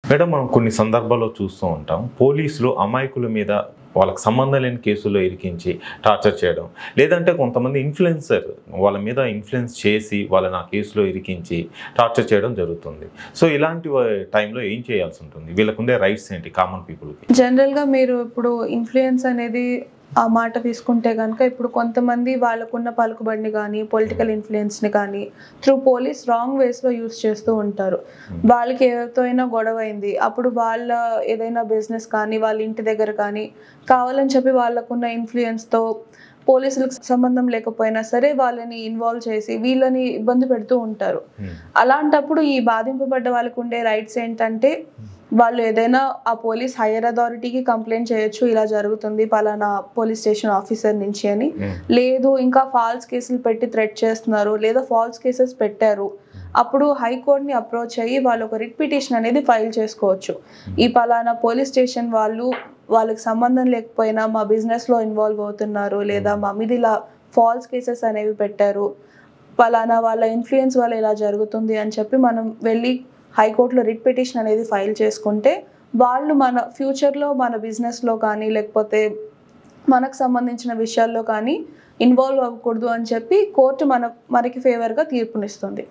Madam, మనం కొన్ని సందర్భాల్లో చూస్తూ ఉంటాం, పోలీసులు అమాయకుల మీద వాళ్ళకి సంబంధం లేని కేసుల్లో ఇరికించి టార్చర్ చేయడం, లేదంటే కొంతమంది ఇన్ఫ్లుయెన్సర్ వాళ్ళ మీద ఇన్ఫ్లుయెన్స్ చేసి వాళ్ళని ఆ కేసులో ఇరికించి టార్చర్ చేయడం జరుగుతుంది. సో ఇలాంటి టైంలో ఏం చేయాల్సి ఉంటుంది? వీళ్ళకుండే రైట్స్ ఏంటి కామన్ పీపుల్కి? జనరల్‌గా మీరు ఇప్పుడు ఇన్‌ఫ్లుయెన్స్ అనేది ఆ మాట తీసుకుంటే గనుక ఇప్పుడు కొంతమంది వాళ్ళకున్న పలుకుబడిని గానీ, పొలిటికల్ ఇన్‌ఫ్లుయెన్స్‌ని కానీ త్రూ పోలీస్ రాంగ్ వేస్‌లో యూజ్ చేస్తూ ఉంటారు. వాళ్ళకి ఎవరితో అయినా గొడవైంది. అప్పుడు వాళ్ళ ఏదైనా బిజినెస్ కానీ, వాళ్ళ ఇంటి దగ్గర కానీ కావాలని చెప్పి వాళ్ళకున్న ఇన్‌ఫ్లుయెన్స్‌తో పోలీసులకు సంబంధం లేకపోయినా సరే వాళ్ళని ఇన్వాల్వ్ చేసి వీళ్ళని ఇబ్బంది పెడుతూ ఉంటారు. అలాంటప్పుడు ఈ బాధింపబడ్డ వాళ్ళకుండే రైట్స్ ఏంటంటే వాళ్ళు ఏదైనా ఆ పోలీస్ హైయర్ అథారిటీకి కంప్లైంట్ చేయొచ్చు, ఇలా జరుగుతుంది పలానా పోలీస్ స్టేషన్ ఆఫీసర్ నుంచి అని. లేదు ఇంకా ఫాల్స్ కేసులు పెట్టి థ్రెట్ చేస్తున్నారు, లేదా ఫాల్స్ కేసెస్ పెట్టారు, అప్పుడు హైకోర్టుని అప్రోచ్ అయ్యి వాళ్ళు ఒక రిట్ పిటిషన్ అనేది ఫైల్ చేసుకోవచ్చు. ఈ పలానా పోలీస్ స్టేషన్ వాళ్ళకి సంబంధం లేకపోయినా మా బిజినెస్లో ఇన్వాల్వ్ అవుతున్నారు, లేదా మా మీద ఇలా ఫాల్స్ కేసెస్ అనేవి పెట్టారు, పలానా వాళ్ళ ఇన్ఫ్లుయెన్స్ వల్ల ఇలా జరుగుతుంది అని చెప్పి మనం వెళ్ళి హైకోర్టులో రిట్ పిటిషన్ అనేది ఫైల్ చేసుకుంటే వాళ్ళు మన ఫ్యూచర్లో మన బిజినెస్లో కానీ లేకపోతే మనకు సంబంధించిన విషయాల్లో కానీ ఇన్వాల్వ్ అవ్వకూడదు అని చెప్పి కోర్టు మనకి ఫేవర్గా తీర్పునిస్తుంది.